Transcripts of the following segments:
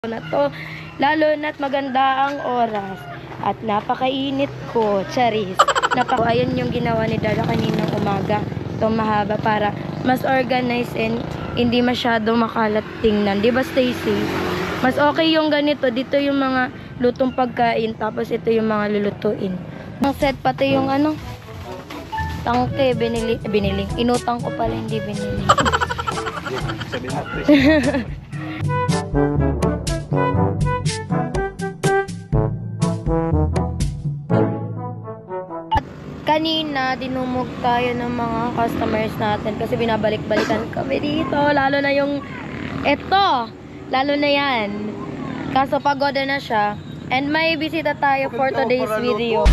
na to, lalo na't maganda ang oras at napakainit ko, charis. Ayan yung ginawa ni Dada kaninang umaga, itong mahaba para mas organized and hindi masyado makalat tingnan, di ba Stacy? Mas okay yung ganito, dito yung mga lutong pagkain, tapos ito yung mga lulutuin. Ang set pati yung ano, tangke, binili, inutang ko pala, hindi binili. Kanina, dinumog tayo ng mga customers natin kasi binabalik-balikan kami dito. Lalo na yung eto. Lalo na yan. Kaso pagoda na siya. And may bisita tayo for today's video.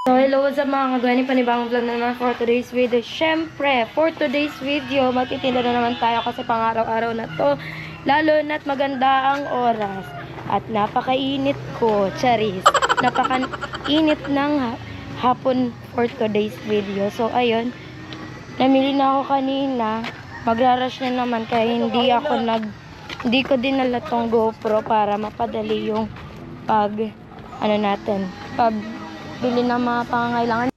So, hello sa mga kagawin, panibang vlog na naman for today's video. Syempre, for today's video, magtitinda na naman tayo kasi pang-araw-araw na to. Lalo na't maganda ang oras at napakainit ko, charis. Napakainit ng hapon for today's video. So, ayun, namili na ako kanina. Magra-rush na naman kaya hindi ko dinala tong GoPro para mapadali yung bili ng mga pangangailangan.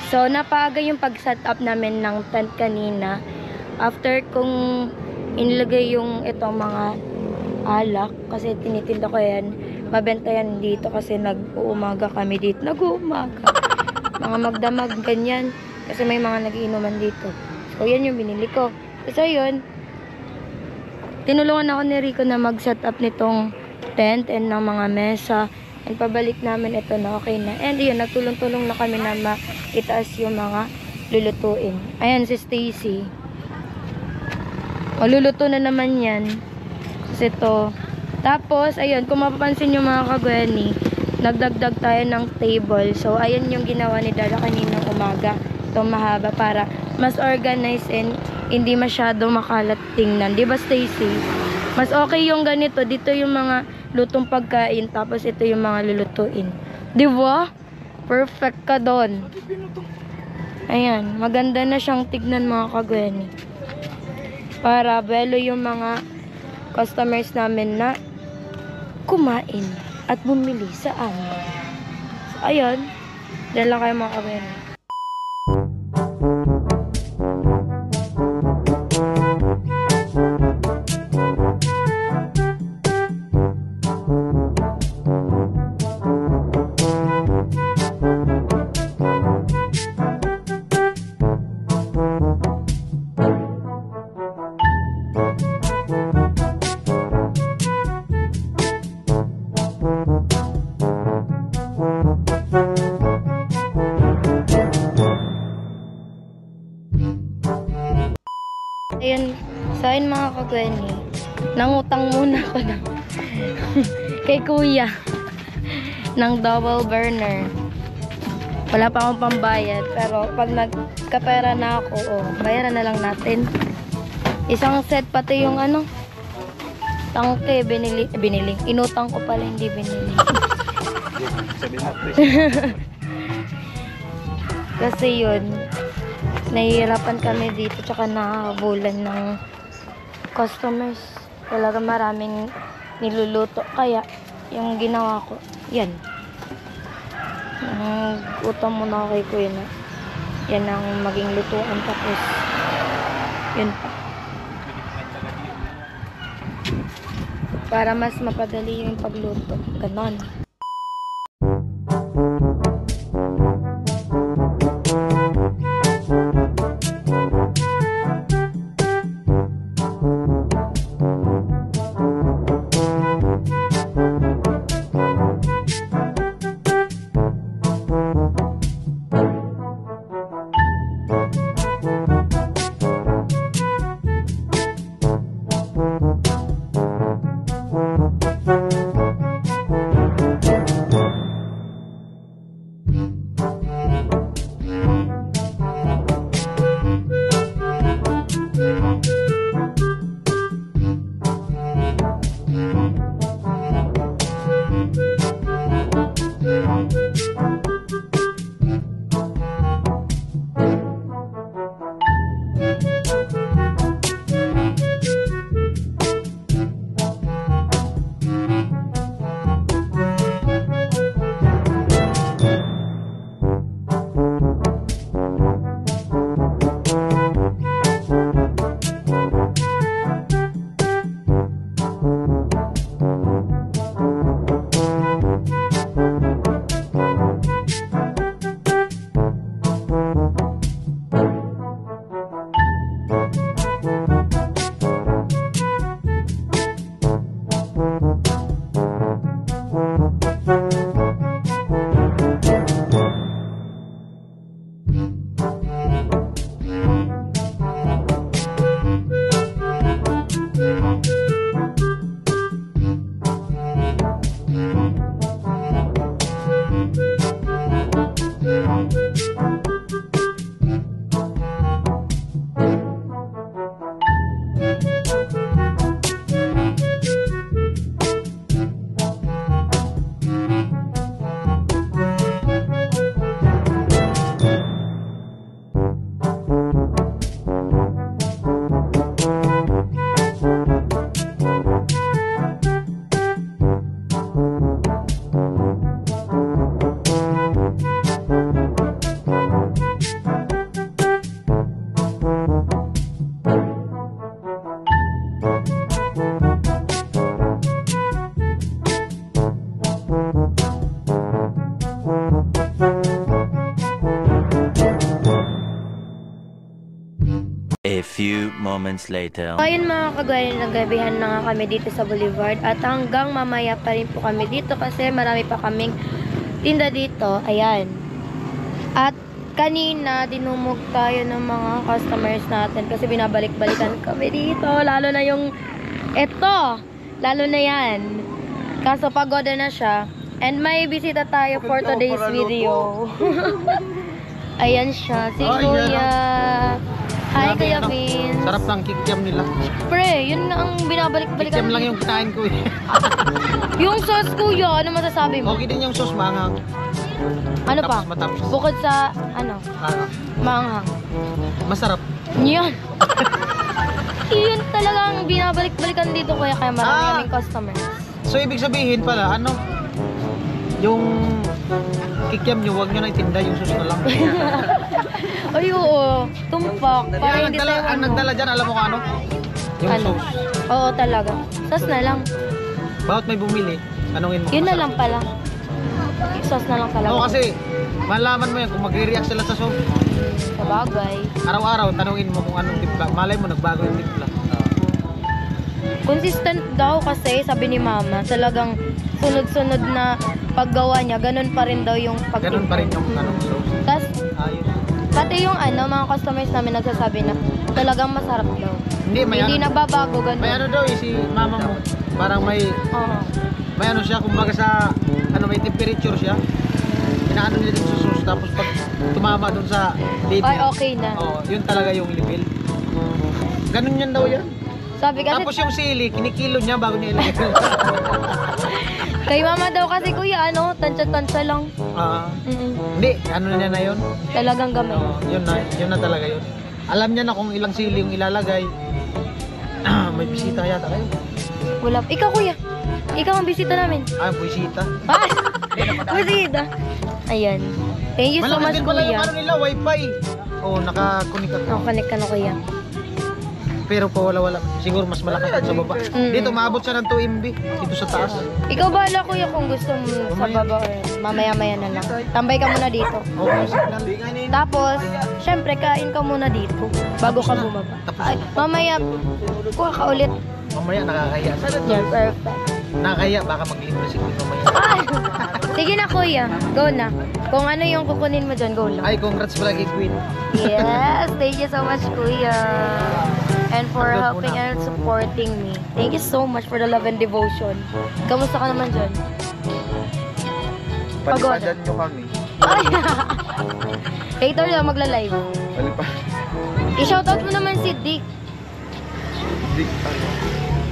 So, napaga yung pag-set up namin ng tent kanina. After kung inilagay yung itong mga alak, kasi tinitinda ko yan, mabenta yan dito kasi nag-uumaga kami dito. Nag-uumaga. Mga magdamag, ganyan. Kasi may mga nag-iinuman dito. So, yan yung binili ko. So, yun. Tinulungan ako ni Rico na mag-set up nitong tent and ng mga mesa. And pabalik namin ito na okay na. And yun, nagtulong-tulong na kami na itaas yung mga lulutuin. Ayan si Stacy. Maluluto na naman yan. Kasi ito. Tapos, ayun, kung mapapansin yung mga kagweni, nagdagdag tayo ng table. So, ayan yung ginawa ni Dada kaninang umaga. Itong mahaba para mas organized and hindi masyado makalat tingnan. Di ba Stacy? Mas okay yung ganito. Dito yung mga lutong pagkain, tapos ito yung mga lulutuin. Di ba? Perfect ka doon. Ayan, maganda na siyang tignan mga kagweni. Para belo yung mga customers namin na kumain at bumili sa amin. So, ayun. Dahil lang kayo mga kagweni. Ayun, sa akin mga kagweni, nangutang muna ako kay kuya ng double burner. Wala pa akong pambayad, pero pag nagkapera na ako, bayaran na lang natin. Isang set pati yung ano, tangke, binili, inutang ko pala, hindi binili. Kasi yun, nahihirapan kami dito tsaka nakabulan ng customers. Talaga maraming niluluto. Kaya, yung ginawa ko, yan. Utang muna ako kay kuya na yan ang maging lutuan. Tapos, yun pa. Para mas mapadali yung pagluto. Ganon. A few moments later. So, ayun mga kagwani, naggabihan na nga kami dito sa Boulevard at hanggang mamaya pa rin po kami dito kasi marami pa kaming tinda dito. Ayan. At kanina, dinumog tayo ng mga customers natin kasi binabalik-balikan kami dito. Lalo na yung eto. Lalo na yan. Kaso pagoda na siya. And may bisita tayo for today's video. Ayan siya. Si Kuya. Hi, Kuya Vince. Sarap ng kikiam nila. Pre, yun na ang binabalik-balikan. Kikiam lang yung kinain ko eh. Yung sauce, Kuya, ano masasabi mo? Okay din yung sauce manghang. Ano pa? Matapos. Bukod sa, ano, maanghang. Masarap. Yan. Yun talagang binabalik-balikan dito, Kuya, kaya marami kaming customers. So ibig sabihin pala, ano, yung kikiam nyo, huwag nyo na itinda, yung sauce na lang. Ay, oo. Tumpak. Para hindi tayo Ang nagdala dyan, alam mo kung ano? Yung Ano? sauce. Oo, talaga. Sauce na lang. Bawat may bumili, anongin mo? Yun na lang pala. Sauce na lang talaga. Oo, kasi malaman mo yan kung magre-react sila sa sauce. Sa bagay. Araw-araw, tanungin mo kung anong timpla. Malay mo, nagbago yung timpla. Consistent daw kasi, sabi ni Mama, talagang sunod-sunod na paggawa niya, ganun pa rin daw yung pagtimpla. Ganun pa rin yung anong sauce. Tapos, Ayun. pati yung ano, mga customers namin nagsasabi na talagang masarap daw. Hindi, Hindi nababago, ganun. may ano daw eh, si mama mo. Parang may Oo. ano siya, kumbaga sa ano, may temperature siya. Inaano nila dun sa sauce, tapos pag tumama dun sa level. Ay, okay na. Oo, yun talaga yung level. Ganun yan daw yan. Sabi kasi, Tapos yung sili, kinikilo niya bago niya ilagay. kay Mama daw kasi, Kuya, ano, tansya-tansya lang. Hindi, ano niya na yun. Talagang gamay. Oo, yun na talaga yun. Alam niya na kung ilang sili yung ilalagay. May bisita yata kayo. Wala. Ikaw, Kuya. Ikaw ang bisita namin. Ah, bisita. Ay! Bisita. Ayan. Thank you so much, Malaki din pala Kuya. yung ano nila, wifi. Oo, nakakunik ako. Nakakonect ka na, Kuya. Pero po wala. Siguro mas malaki sa baba. Dito maabot siya ng 2 MB. Dito sa taas. Ikaw bahala, Kuya, kung gusto mo sa baba or mamaya-maya na lang. Tambay ka muna dito. Okay. Tapos, syempre, kain ka muna dito bago ka bumaba. Ay, mamaya, kuha ka ulit. Mamaya nakakahiya. Yan, perfect. Nakakahiya, baka mag-libre si Kuya mamaya. Ay! Sige na, Kuya. Go na. Kung ano yung kukunin mo dyan, go lang. Ay, congrats pala kay Queen. Yes! Thank you so much, Kuya. And for Upload helping muna. and supporting me. Thank you so much for the love and devotion. Kamusta ka naman dyan? Pagoda. Palipadan nyo kami. Ay! Later lang magla-live. Palipadan. I-shoutout mo naman si Dick. Dick, ano?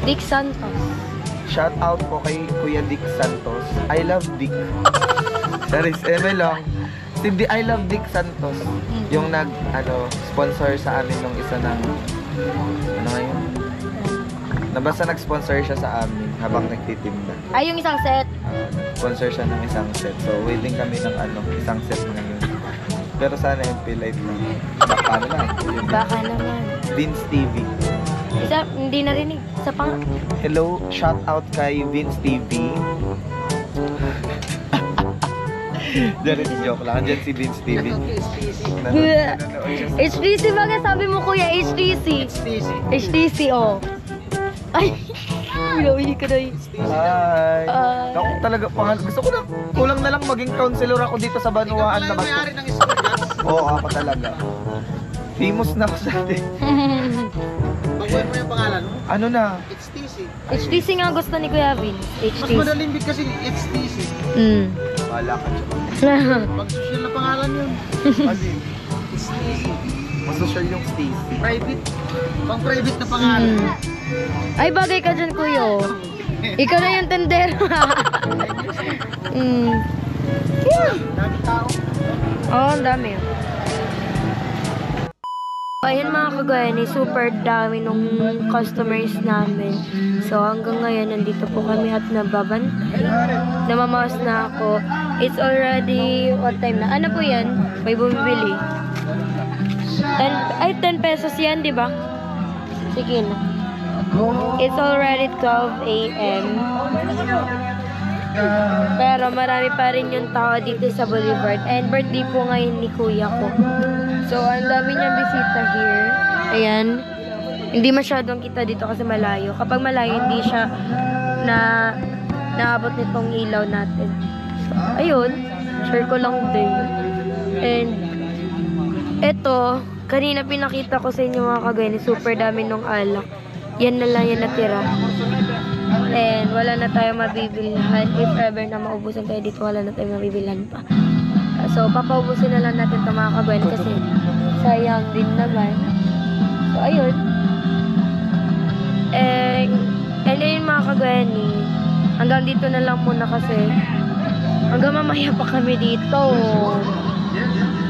Dick Santos. Shout out po kay Kuya Dick Santos. I love Dick. Charis, lang. Si I love Dick Santos. Yung sponsor sa amin nung isa ng ano ngayon? Basta nag-sponsor siya sa amin habang nagtitinda. Ay, yung isang set. Sponsor siya ng isang set. So, waiting kami ng isang set ngayon. Pero sana yung P-Light na. Baka ano lang. Yun. Baka naman. Vince TV. Isa, hindi narinig. Sa pang... Hello, shout out kay Vince TV. Diyan joke lang. Diyan si Vince TV. HTC ba nga sabi mo, Kuya? HTC. HTC. HTC, oh. Ay! Uy, ka na yun. Hi. Hi. Ako talaga, gusto ko na, kulang na lang maging counselor ako dito sa Banuaan Ikaw na pala yung may-ari ng studios. Oo, ako talaga. Famous na ako sa atin. Baguhin mo yung pangalan mo. Ano na? HTC. HTC nga gusto ni Kuya Vin. Mas HTC. madaling big kasi HTC. Wala ka dyan. Pag social na pangalan yun. Alin? HTC. Mas social yung Stacy. Private. Pang private na pangalan. Ay, bagay ka dyan, Kuya. Ikaw na yung tendero. Dami tao. Oo, ang dami. Ayan mga kagayani, super dami nung customers namin. So hanggang ngayon, nandito po kami at namamaos na ako. It's already, what time na? Ano po yan? May bumibili. 10 pesos yan, di ba? Sige na. It's already 12 a.m. Pero marami pa rin yung tao dito sa Boulevard. And birthday po ngayon ni kuya ko. So, ang dami niyang bisita here. Ayan. Hindi masyadong kita dito kasi malayo. Kapag malayo, hindi siya naabot nitong ilaw natin. So, ayun. Share ko lang din. And, eto, kanina pinakita ko sa inyo mga kagani, super dami nung alak. Yan na lang yan natira. And, wala na tayong mabibilhan. If ever na maubusan tayo dito, wala na tayong mabibilhan pa. So, papaubusin na lang natin ito mga kagani kasi sayang din naman. So, ayun. And ayun mga kagani, hanggang dito na lang muna kasi hanggang mamaya pa kami dito.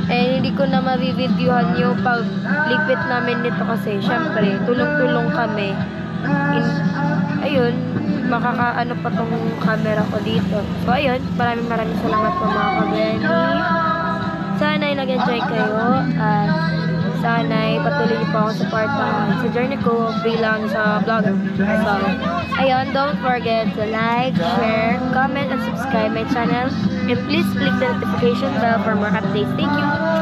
And hindi ko na mabivideohan yung paglipit namin nito kasi syempre, tulong-tulong kami. Ayun, makakaano pa tong camera ko dito. So ayun, maraming salamat po mga kagani. Sana'y nag-enjoy kayo at sana'y patuloy niyo po akong supportahan sa journey ko bilang sa vlogger. So, ayun, don't forget to like, share, comment, and subscribe my channel. And please click the notification bell for more updates. Thank you!